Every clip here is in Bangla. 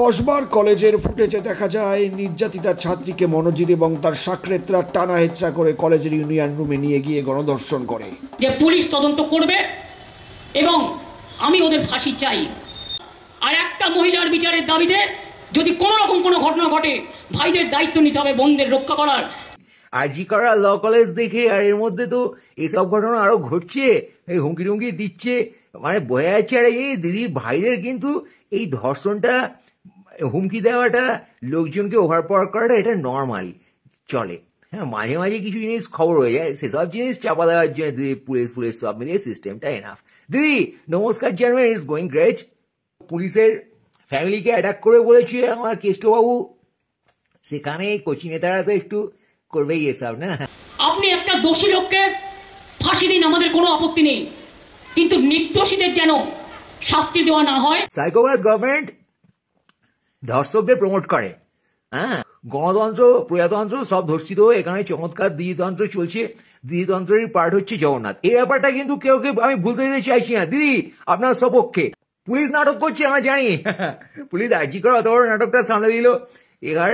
কসবার কলেজের ফুটেজে দেখা যায় নির্যাতিতা ছাত্রীকে মনোজিৎ এবং তার সাকরেতরা টানা হেঁচড়া করে কলেজের ইউনিয়ন রুমে নিয়ে গিয়ে গণধর্ষণ করে। যে পুলিশ তদন্ত করবে এবং আমি ওদের ফাঁসি চাই। আর একটা মহিলার বিচারের দাবিতে যদি কোনো রকম কোনো ঘটনা ঘটে, ভাইদের দায়িত্ব নিতে হবে বোনদের রক্ষা করার। আরজি করা ল কলেজ দেখে আর এর মধ্যে তো এসব ঘটনা আরো ঘটছে, এই হুমকি টুমকি দিচ্ছে, মানে বোঝা যাচ্ছে। আর এই দিদির ভাইদের কিন্তু এই ধর্ষণটা, হুমকি দেওয়াটা, লোকজনকে ওভার পাওয়ার করাটা এটা নর্মাল চলে। হ্যাঁ, মাঝে মাঝে কিছু জিনিস খবর হয়ে যায়, সেসব জিনিস চাপা দেওয়ার জন্য দিদি পুলিশ সব মিলিয়ে সিস্টেমটা এনাফ। দিদি নমস্কার জানবেন, ইটস গোয়িং গ্রেট। পুলিশের ফ্যামিলিকে অ্যাটাক করে বলেছে আমার কেষ্টবাবু, সেখানে কোচিং নেতারা তো একটু করবেই এসব না। আপনি একটা দোষী লোককে ফাঁসি দিন, আমাদের কোনো আপত্তি নেই, কিন্তু নির্দোষীদের যেন শাস্তি দেওয়া না হয়। সাইকোপ্যাথ গভর্নমেন্ট ধর্ষকদের প্রমোট করে। হ্যাঁ, গণতন্ত্র প্রজাতন্ত্র সব ধর্ষিত, এখানে চমৎকার দিদিতন্ত্র চলছে। দিদিতন্ত্রের পার্ট হচ্ছে জগন্নাথ। এই ব্যাপারটা কিন্তু কেউ আমি ভুলতে দিতে চাইছি না। দিদি আপনার সপক্ষে পুলিশ নাটক করছে আমরা জানি। পুলিশ আরজি করে অত বড় নাটকটা সামনে দিল। এবার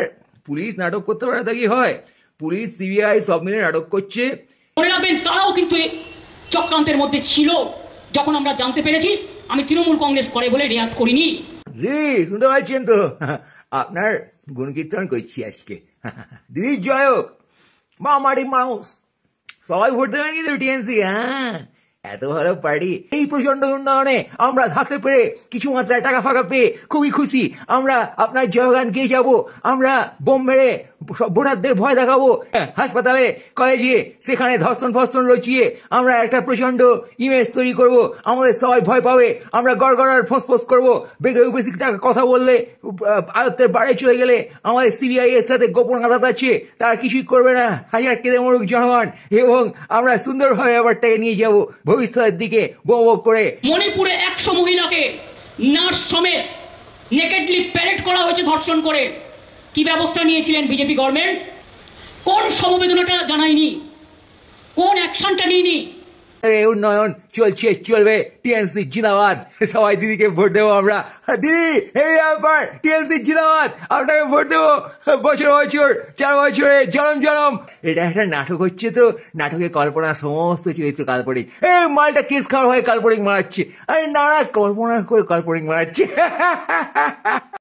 পুলিশ নাটক করতে পারে তা কি হয়? পুলিশ সিবিআই সব মিলে নাটক করছে। মনে রাখবেন, তারাও কিন্তু চক্রান্তের মধ্যে ছিল। যখন আমরা জানতে পেরেছি, আমি তৃণমূল কংগ্রেস করে বলে রেয়াত করিনি। জি, শুনতে পাচ্ছেন তো, আপনার গুণকীর্তন করছি আজকে। দিদি জয় হোক, মামারি মাউস, সবাই ভোট দেবেন কিন্তু টিএমসি। হ্যাঁ, এত ভালো পার্টি। এই প্রচন্ড উন্নয়নে আমরা থাকতে পেরে, কিছু মাত্রায় টাকা ফাঁকা পেয়ে খুবই খুশি। আমরা আপনার জয়গান গিয়ে যাবো, আমরা বোম মেরে ভোটারদের ভয় দেখাবো হাসপাতালে, কলেজে, সেখানে ধর্ষণ ফর্ষণ রচিয়ে আমরা একটা প্রচন্ড ইমেজ তৈরি করব। আমাদের সবাই ভয় পাবে, আমরা গড়গড়ার ফোঁস করবো। বেশি টাকা কথা বললে, আয়ত্তের বাড়ি চলে গেলে আমাদের সিবিআই এর সাথে গোপন আদালত আছে, তারা কিছুই করবে না। হাজার কেঁদে মরুক জনগণ, এবং আমরা সুন্দরভাবে ব্যাপারটাকে নিয়ে যাবো ভবিষ্যতের দিকে বো করে। মণিপুরে 100 মহিলাকে নার্স সমেত নেকেডলি প্যারেড করা হয়েছে ধর্ষণ করে। কি ব্যবস্থা নিয়েছিলেন বিজেপি গভর্নমেন্ট? কোন সমবেদনাটা জানায়নি, কোন অ্যাকশনটা নিয়নি? উন্নয়ন চলছে, চলবে। টিএমসি জিন্দাবাদ। সবাই দিদিকে ভোট দেবো আমরা। দিদি এই ব্যাপার, টিএমসি জিন্দাবাদ, আপনাকে ভোট দেবো বছর বছর, 4 বছরে জনম জনম। এটা একটা নাটক হচ্ছে তো, নাটকে কল্পনা সমস্ত চরিত্র কাল্পনিক। এই মালটা কেস খাওয়ার হয় কাল্পনিক মারাচ্ছে। আরে না, কল্পনা করে কাল্পনিক মারাচ্ছে।